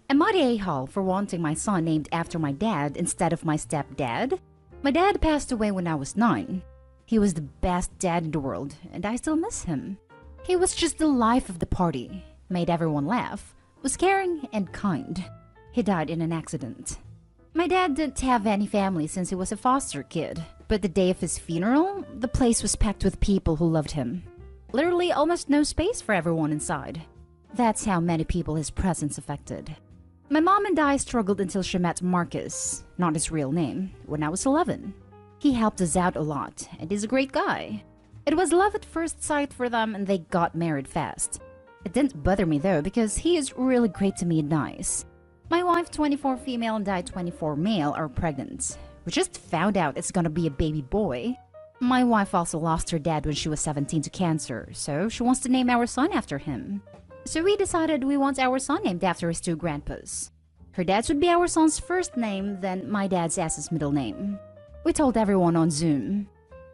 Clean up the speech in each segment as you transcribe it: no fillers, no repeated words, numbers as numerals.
Am I the a-hole for wanting my son named after my dad instead of my stepdad? My dad passed away when I was 9. He was the best dad in the world, and I still miss him. He was just the life of the party, made everyone laugh, was caring and kind. He died in an accident. My dad didn't have any family since he was a foster kid, but the day of his funeral, the place was packed with people who loved him. Literally almost no space for everyone inside. That's how many people his presence affected. My mom and I struggled until she met Marcus, not his real name, when I was 11. He helped us out a lot, and he's a great guy. It was love at first sight for them, and they got married fast. It didn't bother me though, because he is really great to me and nice. My wife, 24 female and I, 24 male, are pregnant. We just found out it's gonna be a baby boy. My wife also lost her dad when she was 17 to cancer, so she wants to name our son after him. So we decided we want our son named after his 2 grandpas. Her dad's would be our son's first name, then my dad's as his middle name. We told everyone on Zoom.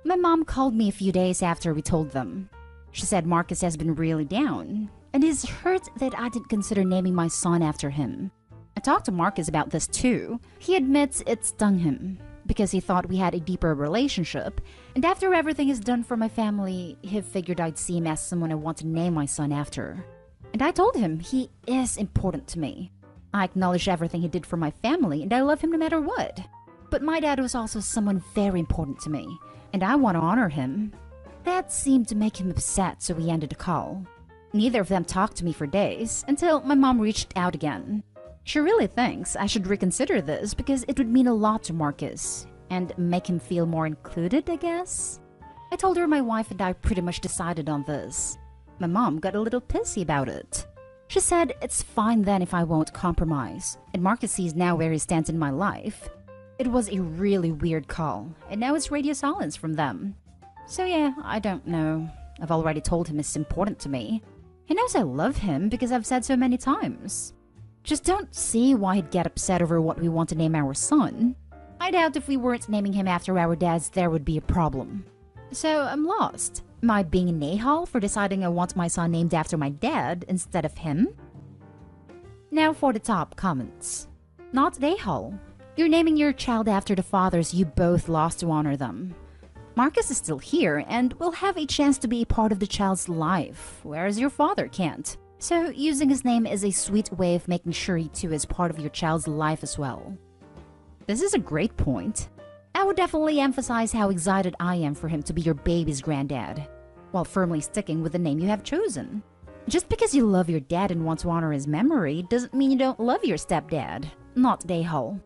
My mom called me a few days after we told them. She said Marcus has been really down, and is hurt that I didn't consider naming my son after him. I talked to Marcus about this too. He admits it stung him, because he thought we had a deeper relationship, and after everything is done for my family, he figured I'd see him as someone I want to name my son after. And I told him he is important to me. I acknowledge everything he did for my family, and I love him no matter what. But my dad was also someone very important to me, and I want to honor him. That seemed to make him upset, so we ended the call. Neither of them talked to me for days, until my mom reached out again. She really thinks I should reconsider this because it would mean a lot to Marcus, and make him feel more included, I guess. I told her my wife and I pretty much decided on this. My mom got a little pissy about it. She said it's fine then if I won't compromise, and Marcus sees now where he stands in my life. It was a really weird call, and now it's radio silence from them. So yeah, I don't know. I've already told him it's important to me. He knows I love him because I've said so many times. Just don't see why he'd get upset over what we want to name our son. I doubt if we weren't naming him after our dads there would be a problem. So I'm lost. Am I being an a-hole for deciding I want my son named after my dad instead of him? Now for the top comments. Not an a-hole. You're naming your child after the fathers you both lost to honor them. Marcus is still here and will have a chance to be a part of the child's life, whereas your father can't. So using his name is a sweet way of making sure he too is part of your child's life as well. This is a great point. I would definitely emphasize how excited I am for him to be your baby's granddad, while firmly sticking with the name you have chosen. Just because you love your dad and want to honor his memory doesn't mean you don't love your stepdad. Not the a-hole.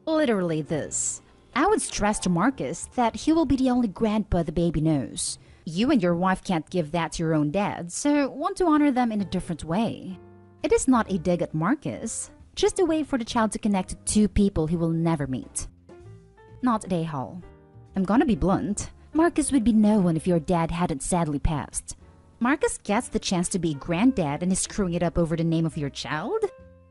Literally this. I would stress to Marcus that he will be the only grandpa the baby knows. You and your wife can't give that to your own dad, so want to honor them in a different way. It is not a dig at Marcus, just a way for the child to connect to 2 people he will never meet. Not a a-hole. I'm gonna be blunt. Marcus would be no one if your dad hadn't sadly passed. Marcus gets the chance to be a granddad and is screwing it up over the name of your child?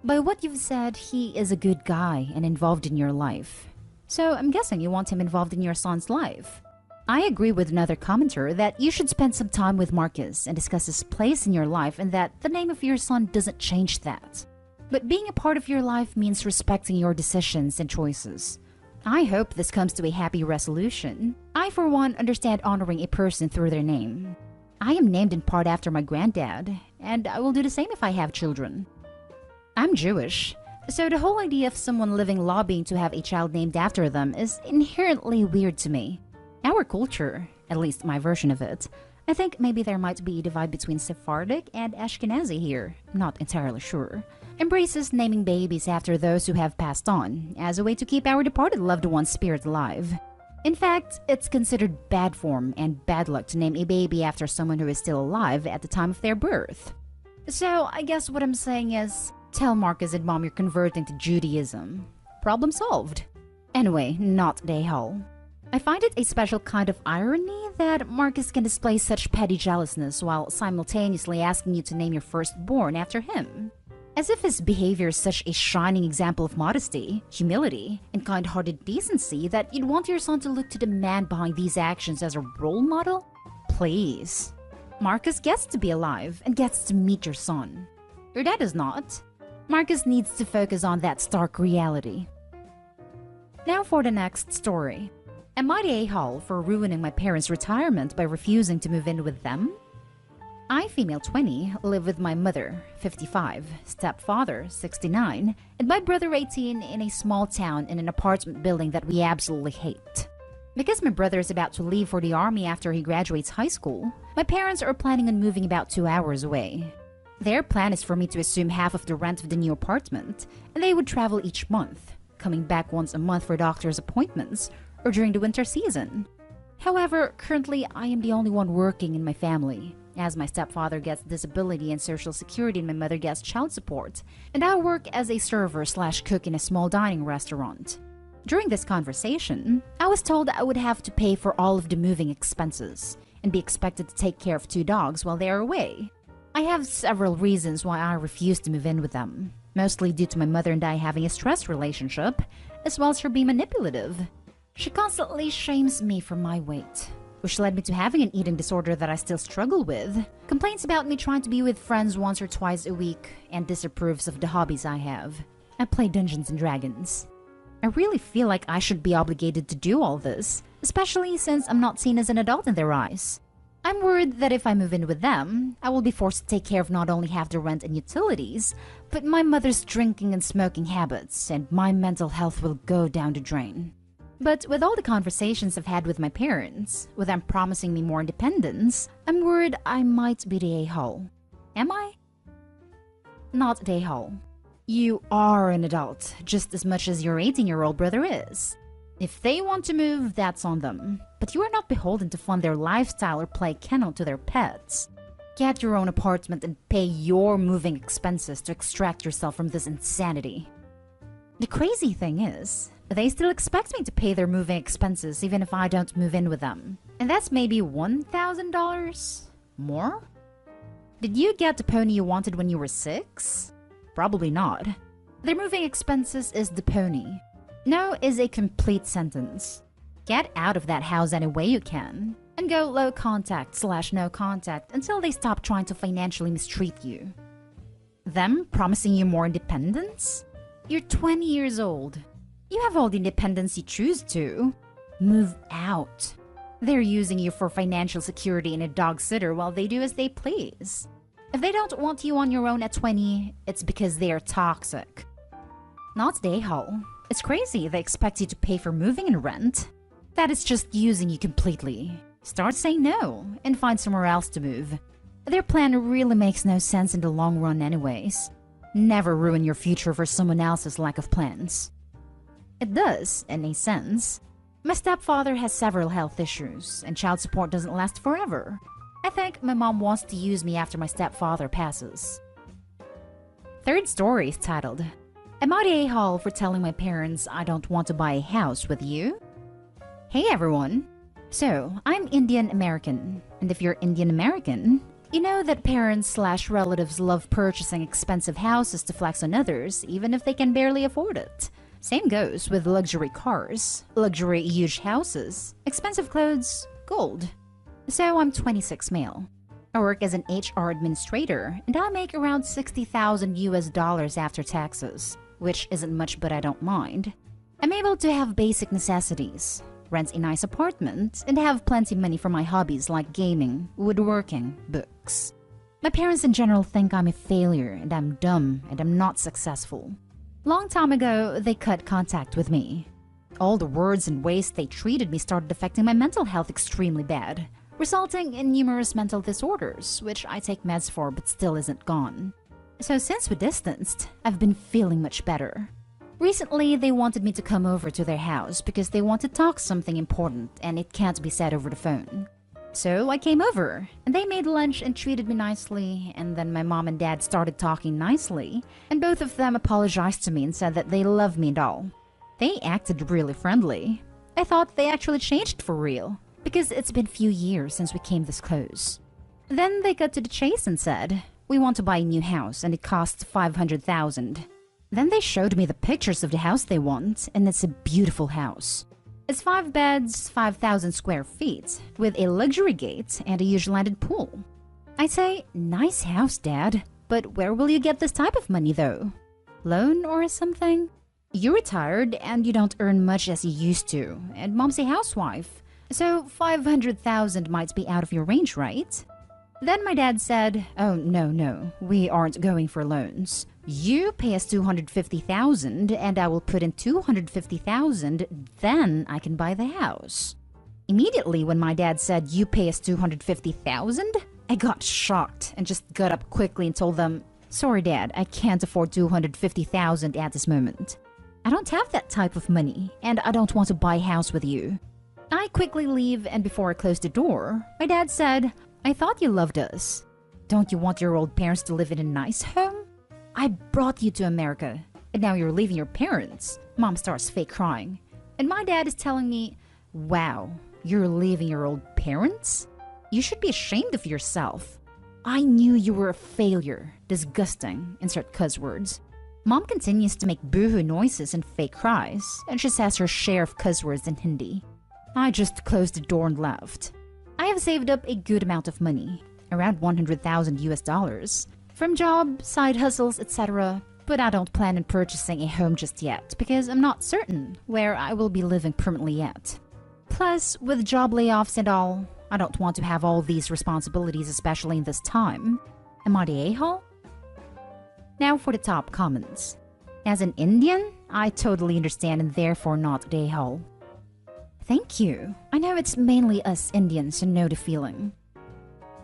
By what you've said, he is a good guy and involved in your life. So I'm guessing you want him involved in your son's life. I agree with another commenter that you should spend some time with Marcus and discuss his place in your life, and that the name of your son doesn't change that. But being a part of your life means respecting your decisions and choices. I hope this comes to a happy resolution. I, for one, understand honoring a person through their name. I am named in part after my granddad, and I will do the same if I have children. I'm Jewish, so the whole idea of someone living lobbying to have a child named after them is inherently weird to me. Our culture, at least my version of it, I think maybe there might be a divide between Sephardic and Ashkenazi here, not entirely sure, embraces naming babies after those who have passed on, as a way to keep our departed loved one's spirit alive. In fact, it's considered bad form and bad luck to name a baby after someone who is still alive at the time of their birth. So I guess what I'm saying is, tell Marcus and Mom you're converting to Judaism. Problem solved. Anyway, not the a-hole. I find it a special kind of irony that Marcus can display such petty jealousness while simultaneously asking you to name your firstborn after him. As if his behavior is such a shining example of modesty, humility, and kind-hearted decency that you'd want your son to look to the man behind these actions as a role model? Please. Marcus gets to be alive and gets to meet your son. Your dad does not. Marcus needs to focus on that stark reality. Now for the next story. Am I the a-hole for ruining my parents' retirement by refusing to move in with them? I, female 20, live with my mother, 55, stepfather, 69, and my brother, 18, in a small town in an apartment building that we absolutely hate. Because my brother is about to leave for the army after he graduates high school, my parents are planning on moving about 2 hours away. Their plan is for me to assume half of the rent of the new apartment, and they would travel each month, coming back once a month for doctor's appointments or during the winter season. However, currently I am the only one working in my family, as my stepfather gets disability and social security and my mother gets child support, and I work as a server/cook in a small dining restaurant. During this conversation, I was told I would have to pay for all of the moving expenses and be expected to take care of 2 dogs while they are away. I have several reasons why I refuse to move in with them, mostly due to my mother and I having a stress relationship, as well as her being manipulative. She constantly shames me for my weight, which led me to having an eating disorder that I still struggle with, complains about me trying to be with friends once or twice a week, and disapproves of the hobbies I have. I play Dungeons and Dragons. I really feel like I should be obligated to do all this, especially since I'm not seen as an adult in their eyes. I'm worried that if I move in with them, I will be forced to take care of not only half the rent and utilities, but my mother's drinking and smoking habits, and my mental health will go down the drain. But with all the conversations I've had with my parents, with them promising me more independence, I'm worried I might be the a-hole. Am I? Not the a-hole. You are an adult, just as much as your 18-year-old brother is. If they want to move, that's on them. But you are not beholden to fund their lifestyle or play kennel to their pets. Get your own apartment and pay your moving expenses to extract yourself from this insanity. The crazy thing is, they still expect me to pay their moving expenses even if I don't move in with them. And that's maybe $1,000? More? Did you get the pony you wanted when you were 6? Probably not. Their moving expenses is the pony. No is a complete sentence. Get out of that house any way you can, and go low contact/no contact until they stop trying to financially mistreat you. Them promising you more independence? You're 20 years old. You have all the independence you choose to. Move out. They're using you for financial security and a dog sitter while they do as they please. If they don't want you on your own at 20, it's because they are toxic. Not the a-hole. It's crazy they expect you to pay for moving and rent. That is just using you completely. Start saying no and find somewhere else to move. Their plan really makes no sense in the long run anyways. Never ruin your future for someone else's lack of plans. It does, in a sense. My stepfather has several health issues, and child support doesn't last forever. I think my mom wants to use me after my stepfather passes. Third story is titled, Am I the a-hole for telling my parents I don't want to buy a house with you? Hey everyone! So, I'm Indian American, and if you're Indian American, you know that parents/relatives love purchasing expensive houses to flex on others, even if they can barely afford it. Same goes with luxury cars, luxury huge houses, expensive clothes, gold. So I'm 26 male. I work as an HR administrator, and I make around $60,000 after taxes, which isn't much but I don't mind. I'm able to have basic necessities, rent a nice apartment, and have plenty money for my hobbies like gaming, woodworking, books. My parents in general think I'm a failure, and I'm dumb, and I'm not successful. Long time ago, they cut contact with me. All the words and ways they treated me started affecting my mental health extremely bad, resulting in numerous mental disorders, which I take meds for but still isn't gone. So since we distanced, I've been feeling much better. Recently, they wanted me to come over to their house because they want to talk something important and it can't be said over the phone. So I came over, and they made lunch and treated me nicely, and then my mom and dad started talking nicely, and both of them apologized to me and said that they love me and all. They acted really friendly. I thought they actually changed for real, because it's been few years since we came this close. Then they cut to the chase and said, we want to buy a new house and it costs $500,000. Then they showed me the pictures of the house they want, and it's a beautiful house. It's 5 beds, 5,000 square feet, with a luxury gate and a huge landed pool. I say, nice house, Dad, but where will you get this type of money though? Loan or something? You're retired and you don't earn much as you used to, and mom's a housewife. So 500,000 might be out of your range, right? Then my dad said, "Oh, no, we aren't going for loans. You pay us 250,000 and I will put in 250,000, then I can buy the house." Immediately when my dad said, "You pay us 250,000, I got shocked and just got up quickly and told them, "Sorry, Dad, I can't afford 250,000 at this moment. I don't have that type of money, and I don't want to buy a house with you." I quickly leave, and before I close the door, my dad said, "I thought you loved us. Don't you want your old parents to live in a nice home? I brought you to America, and now you're leaving your parents." Mom starts fake crying, and my dad is telling me, "Wow, you're leaving your old parents? You should be ashamed of yourself. I knew you were a failure. Disgusting." Insert cuss words. Mom continues to make boohoo noises and fake cries, and she says her share of cuss words in Hindi. I just closed the door and left. I have saved up a good amount of money, around 100,000 US dollars, from job, side hustles, etc. But I don't plan on purchasing a home just yet because I'm not certain where I will be living permanently yet. Plus, with job layoffs and all, I don't want to have all these responsibilities, especially in this time. Am I the a-hole? Now for the top comments. As an Indian, I totally understand and therefore not the a-hole. Thank you. I know it's mainly us Indians who know the feeling.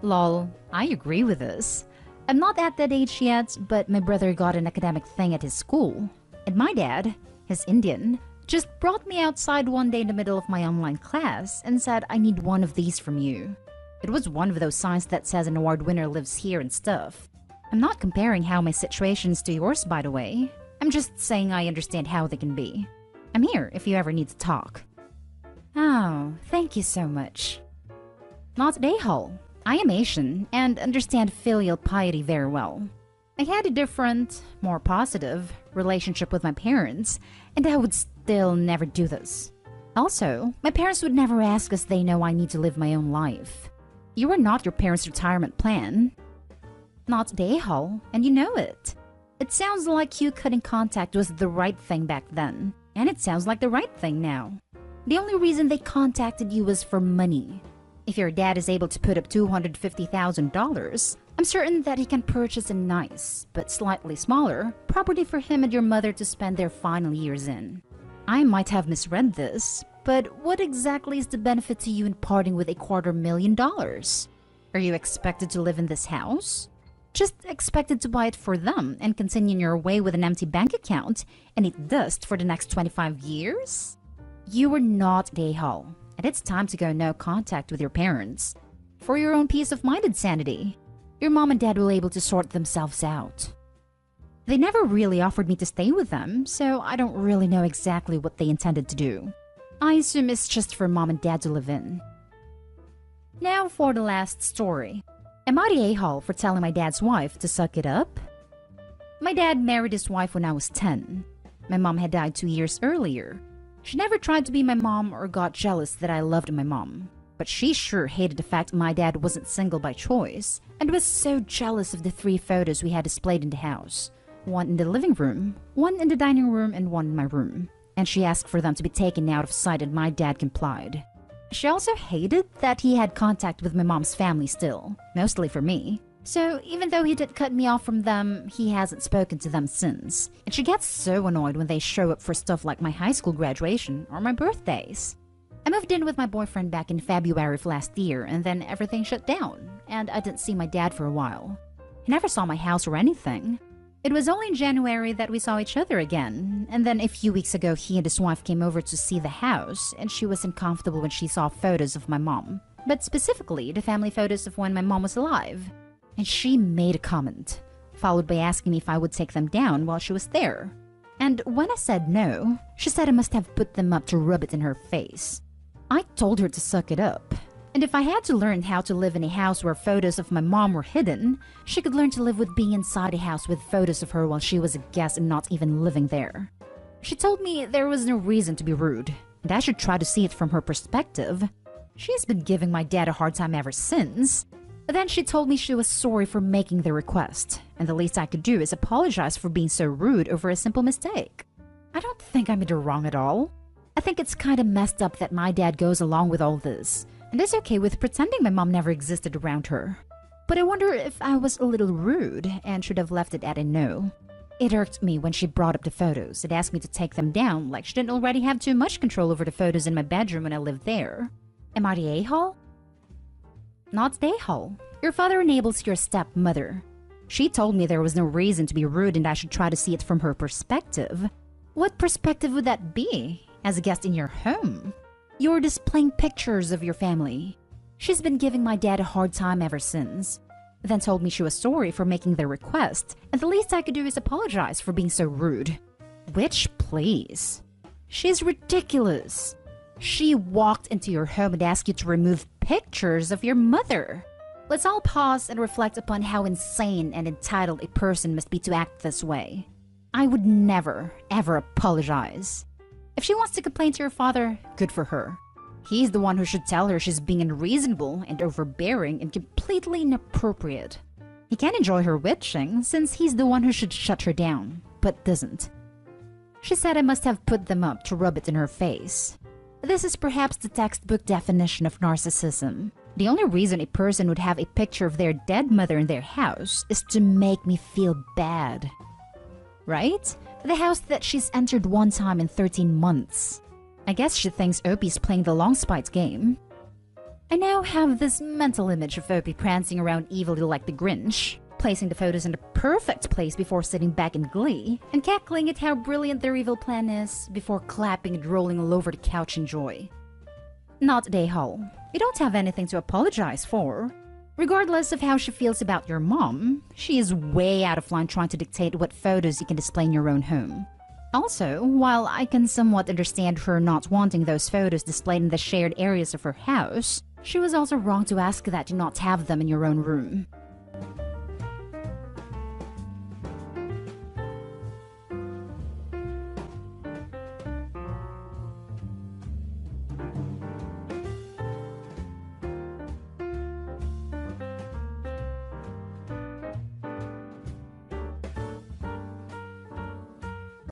Lol, I agree with this. I'm not at that age yet, but my brother got an academic thing at his school. And my dad, his Indian, just brought me outside one day in the middle of my online class and said, "I need one of these from you." It was one of those signs that says an award winner lives here and stuff. I'm not comparing how my situation is to yours, by the way. I'm just saying I understand how they can be. I'm here if you ever need to talk. Oh, thank you so much. Not a-hole. I am Asian and understand filial piety very well. I had a different, more positive relationship with my parents, and I would still never do this. Also, my parents would never ask us. They know I need to live my own life. You are not your parents' retirement plan. Not the a-hole, and you know it. It sounds like you cutting contact was the right thing back then, and it sounds like the right thing now. The only reason they contacted you was for money. If your dad is able to put up $250,000, I'm certain that he can purchase a nice, but slightly smaller, property for him and your mother to spend their final years in. I might have misread this, but what exactly is the benefit to you in parting with $250,000? Are you expected to live in this house? Just expected to buy it for them and continue your way with an empty bank account and eat dust for the next 25 years? You are not the a-hole, and it's time to go no contact with your parents. For your own peace of mind and sanity, your mom and dad will be able to sort themselves out. They never really offered me to stay with them, so I don't really know exactly what they intended to do. I assume it's just for mom and dad to live in. Now for the last story. Am I the a-hole for telling my dad's wife to suck it up? My dad married his wife when I was 10. My mom had died 2 years earlier. She never tried to be my mom or got jealous that I loved my mom. But she sure hated the fact my dad wasn't single by choice and was so jealous of the 3 photos we had displayed in the house. One in the living room, one in the dining room, and one in my room. And she asked for them to be taken out of sight and my dad complied. She also hated that he had contact with my mom's family still, mostly for me. So even though he did cut me off from them, he hasn't spoken to them since. And she gets so annoyed when they show up for stuff like my high school graduation or my birthdays. I moved in with my boyfriend back in February of last year, and then everything shut down, and I didn't see my dad for a while. He never saw my house or anything. It was only in January that we saw each other again, and then a few weeks ago he and his wife came over to see the house, and she was uncomfortable when she saw photos of my mom, but specifically the family photos of when my mom was alive. And she made a comment, followed by asking me if I would take them down while she was there. And when I said no, she said I must have put them up to rub it in her face. I told her to suck it up. And if I had to learn how to live in a house where photos of my mom were hidden, she could learn to live with being inside a house with photos of her while she was a guest and not even living there. She told me there was no reason to be rude, and I should try to see it from her perspective. She has been giving my dad a hard time ever since. Then she told me she was sorry for making the request, and the least I could do is apologize for being so rude over a simple mistake. I don't think I made her wrong at all. I think it's kinda messed up that my dad goes along with all this, and is okay with pretending my mom never existed around her. But I wonder if I was a little rude and should have left it at a no. It irked me when she brought up the photos and asked me to take them down like she didn't already have too much control over the photos in my bedroom when I lived there. Am I the a-hole? Not the a-hole. Your father enables your stepmother. She told me there was no reason to be rude and I should try to see it from her perspective. What perspective would that be, as a guest in your home? You're displaying pictures of your family. She's been giving my dad a hard time ever since. Then told me she was sorry for making the request, and the least I could do is apologize for being so rude. Which, please. She's ridiculous. She walked into your home and asked you to remove pictures of your mother. Let's all pause and reflect upon how insane and entitled a person must be to act this way. I would never, ever apologize. If she wants to complain to your father, good for her. He's the one who should tell her she's being unreasonable and overbearing and completely inappropriate. He can enjoy her witching since he's the one who should shut her down, but doesn't. She said I must have put them up to rub it in her face. This is perhaps the textbook definition of narcissism. The only reason a person would have a picture of their dead mother in their house is to make me feel bad. Right? The house that she's entered one time in 13 months. I guess she thinks Opie's playing the long spite game. I now have this mental image of Opie prancing around evilly like the Grinch, placing the photos in the perfect place before sitting back in glee, and cackling at how brilliant their evil plan is before clapping and rolling all over the couch in joy. Not Dayhall. You don't have anything to apologize for. Regardless of how she feels about your mom, she is way out of line trying to dictate what photos you can display in your own home. Also, while I can somewhat understand her not wanting those photos displayed in the shared areas of her house, she was also wrong to ask that you not have them in your own room.